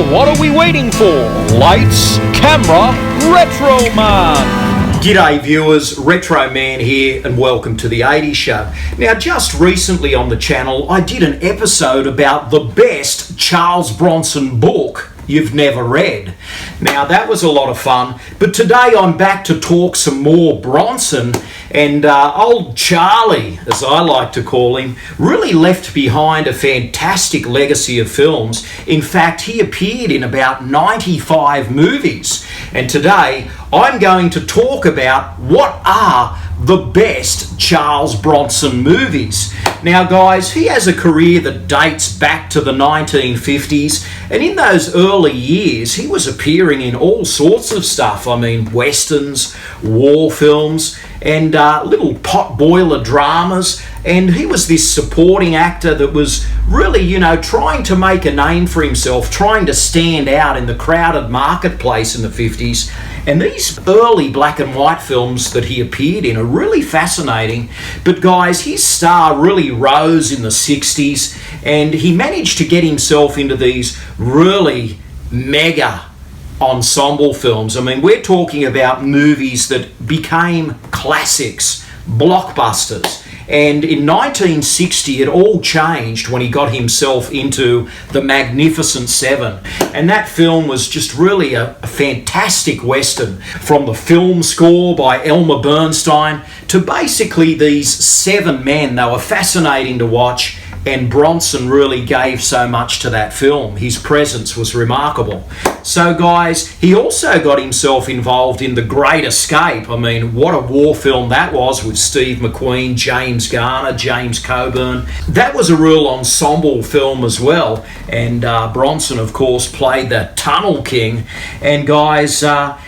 what are we waiting for? Lights, camera, Retro Man! G'day viewers, Retro Man here and welcome to the 80s Show. Now just recently on the channel I did an episode about the best Charles Bronson book you've never read. Now that was a lot of fun, but today I'm back to talk some more Bronson, and old Charlie, as I like to call him, really left behind a fantastic legacy of films. In fact, he appeared in about 95 movies, and today I'm going to talk about what are the best Charles Bronson movies. Now guys, he has a career that dates back to the 1950s, and in those early years he was appearing in all sorts of stuff. I mean, westerns, war films, and little potboiler dramas, and he was this supporting actor that was really, you know, trying to make a name for himself, trying to stand out in the crowded marketplace in the 50s. And these early black and white films that he appeared in are really fascinating. But guys, his star really rose in the 60s, and he managed to get himself into these really mega ensemble films. I mean, we're talking about movies that became classics, blockbusters. And in 1960, it all changed when he got himself into The Magnificent Seven. And that film was just really a fantastic western, from the film score by Elmer Bernstein to basically these seven men. They were fascinating to watch, and Bronson really gave so much to that film. His presence was remarkable. So guys, he also got himself involved in The Great Escape. I mean, what a war film that was, with Steve McQueen, James Garner, James Coburn. That was a real ensemble film as well. And Bronson, of course, played the Tunnel King. And guys,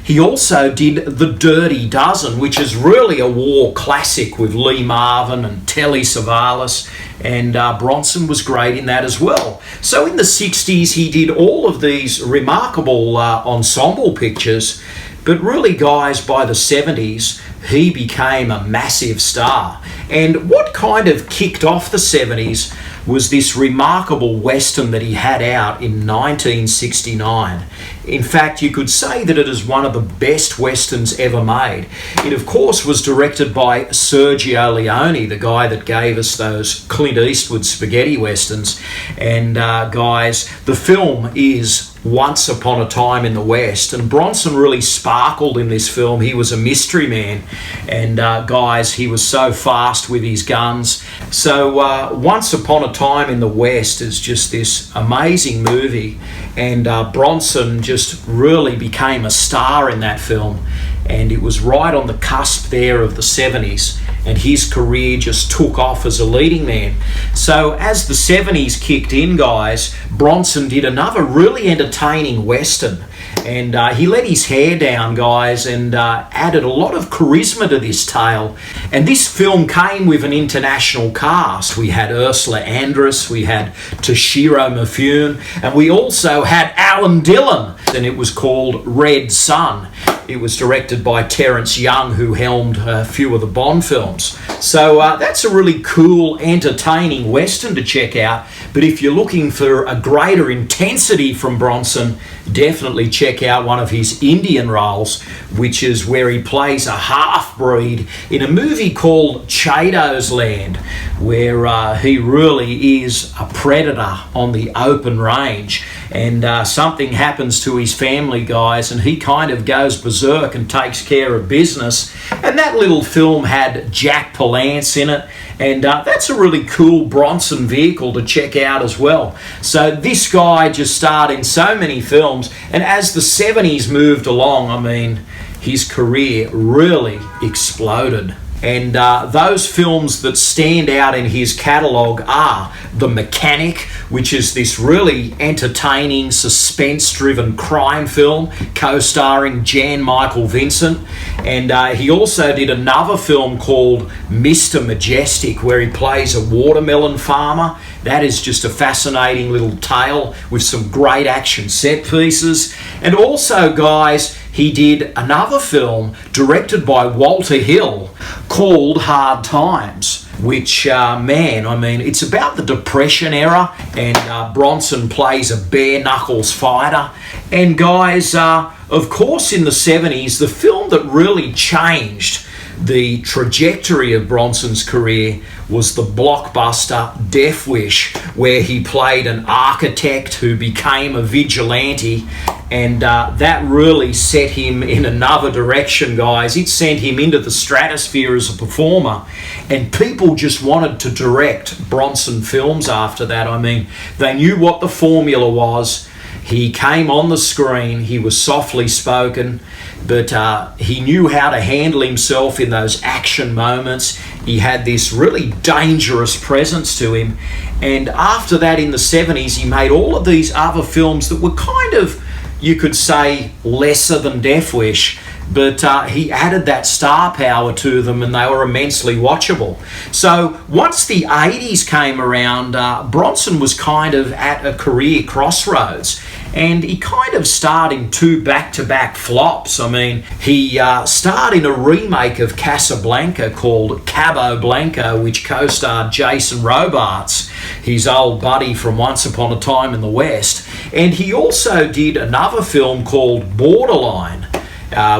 he also did The Dirty Dozen, which is really a war classic with Lee Marvin and Telly Savalas. And Bronson was great in that as well. So in the 60s, he did all of these remarkable ensemble pictures. But really, guys, by the 70s, he became a massive star. And what kind of kicked off the 70s was this remarkable western that he had out in 1969. In fact, you could say that it is one of the best westerns ever made. It, of course, was directed by Sergio Leone, the guy that gave us those Clint Eastwood spaghetti westerns. And guys, the film is Once Upon a Time in the West, and Bronson really sparkled in this film. He was a mystery man, and guys, he was so fast with his guns. So Once Upon a Time in the West is just this amazing movie, and Bronson just really became a star in that film, and it was right on the cusp there of the 70s, and his career just took off as a leading man. So as the 70s kicked in, guys, Bronson did another really entertaining western, and he let his hair down, guys, and added a lot of charisma to this tale. And this film came with an international cast. We had Ursula Andress, we had Toshiro Mifune, and we also had Alan Dillon, and it was called Red Sun. It was directed by Terence Young, who helmed a few of the Bond films. So that's a really cool, entertaining western to check out. But if you're looking for a greater intensity from Bronson, definitely check out one of his Indian roles, which is where he plays a half-breed in a movie called Chado's Land, where he really is a predator on the open range. And something happens to his family, guys, and he kind of goes berserk and takes care of business. And that little film had Jack Palance in it, and that's a really cool Bronson vehicle to check out as well. So this guy just starred in so many films, and as the 70s moved along, I mean, his career really exploded. And those films that stand out in his catalogue are The Mechanic, which is this really entertaining, suspense-driven crime film co-starring Jan Michael Vincent. And he also did another film called Mr. Majestic, where he plays a watermelon farmer. That is just a fascinating little tale with some great action set pieces. And also, guys, he did another film directed by Walter Hill called Hard Times. which, man, I mean, it's about the Depression era, and Bronson plays a bare-knuckles fighter. And guys, of course, in the 70s, the film that really changed the trajectory of Bronson's career was the blockbuster Death Wish, where he played an architect who became a vigilante, and that really set him in another direction, guys. It sent him into the stratosphere as a performer, and people just wanted to direct Bronson films after that. I mean, they knew what the formula was. He came on the screen, he was softly spoken, but he knew how to handle himself in those action moments. He had this really dangerous presence to him. And after that, in the 70s, he made all of these other films that were kind of, you could say, lesser than Death Wish, but he added that star power to them, and they were immensely watchable. So once the 80s came around, Bronson was kind of at a career crossroads, and he kind of starred in two back-to-back flops. I mean, he starred in a remake of Casablanca called Cabo Blanco, which co-starred Jason Robards, his old buddy from Once Upon a Time in the West. And he also did another film called Borderline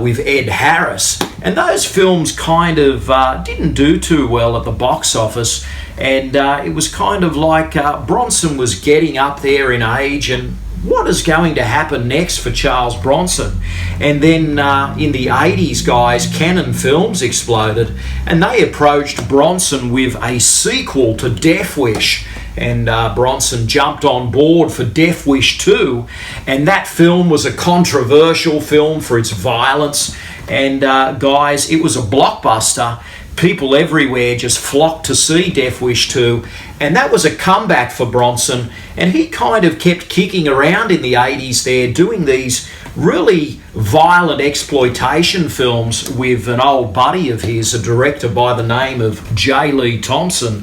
with Ed Harris. And those films kind of didn't do too well at the box office. And it was kind of like Bronson was getting up there in age, and what is going to happen next for Charles Bronson? And then in the 80s, guys, Cannon Films exploded, and they approached Bronson with a sequel to Death Wish. And Bronson jumped on board for Death Wish 2, and that film was a controversial film for its violence. And guys, it was a blockbuster. People everywhere just flocked to see Death Wish 2, and that was a comeback for Bronson. And he kind of kept kicking around in the 80s there, doing these really violent exploitation films with an old buddy of his, a director by the name of J. Lee Thompson.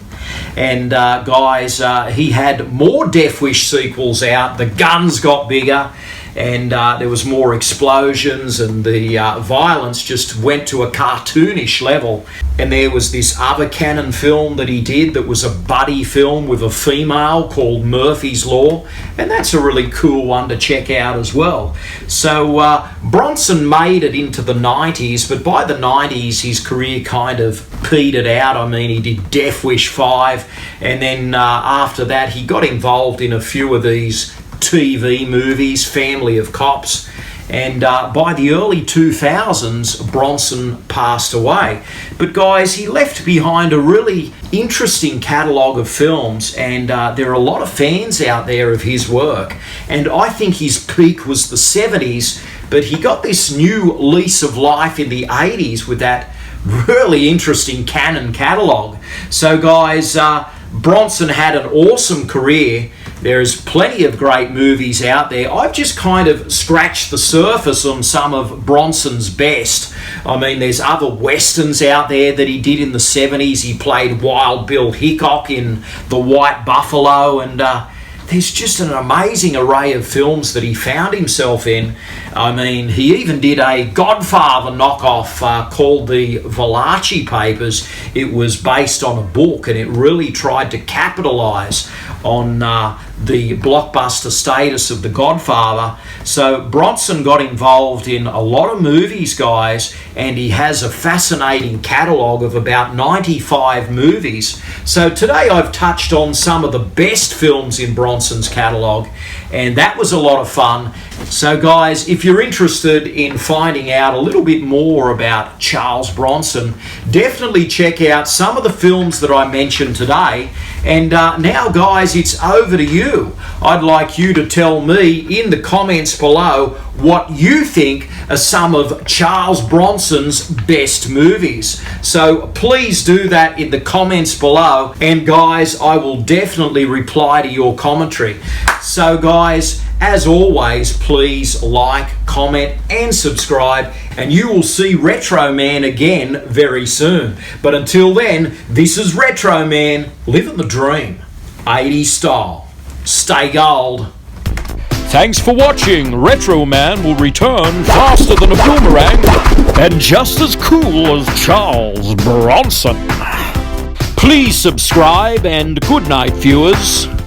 And guys, he had more Death Wish sequels out. The guns got bigger, and there was more explosions, and the violence just went to a cartoonish level. And there was this other Cannon film that he did that was a buddy film with a female called Murphy's Law, and that's a really cool one to check out as well. So Bronson made it into the 90s, but by the 90s his career kind of petered out. I mean, he did Death Wish 5, and then after that he got involved in a few of these TV movies, Family of Cops, and by the early 2000s, Bronson passed away. But guys, he left behind a really interesting catalogue of films, and there are a lot of fans out there of his work, and I think his peak was the 70s, but he got this new lease of life in the 80s with that really interesting Cannon catalogue. So guys, Bronson had an awesome career. There's plenty of great movies out there. I've just kind of scratched the surface on some of Bronson's best. I mean, there's other westerns out there that he did in the 70s. He played Wild Bill Hickok in The White Buffalo, and there's just an amazing array of films that he found himself in. I mean, he even did a Godfather knockoff called the Valachi Papers. It was based on a book, and it really tried to capitalize on the blockbuster status of The Godfather. So Bronson got involved in a lot of movies, guys, and he has a fascinating catalogue of about 95 movies. So today I've touched on some of the best films in Bronson's catalogue, and that was a lot of fun. So guys, if you're interested in finding out a little bit more about Charles Bronson, definitely check out some of the films that I mentioned today. And now guys, it's over to you. I'd like you to tell me in the comments below what you think are some of Charles Bronson's best movies. So please do that in the comments below, and guys, I will definitely reply to your commentary. So guys, as always, please like, comment and subscribe, and you will see Retro Man again very soon. But until then, this is Retro Man, living the dream, 80s style. Stay gold. Thanks for watching. Retro Man will return faster than a boomerang and just as cool as Charles Bronson. Please subscribe and good night, viewers.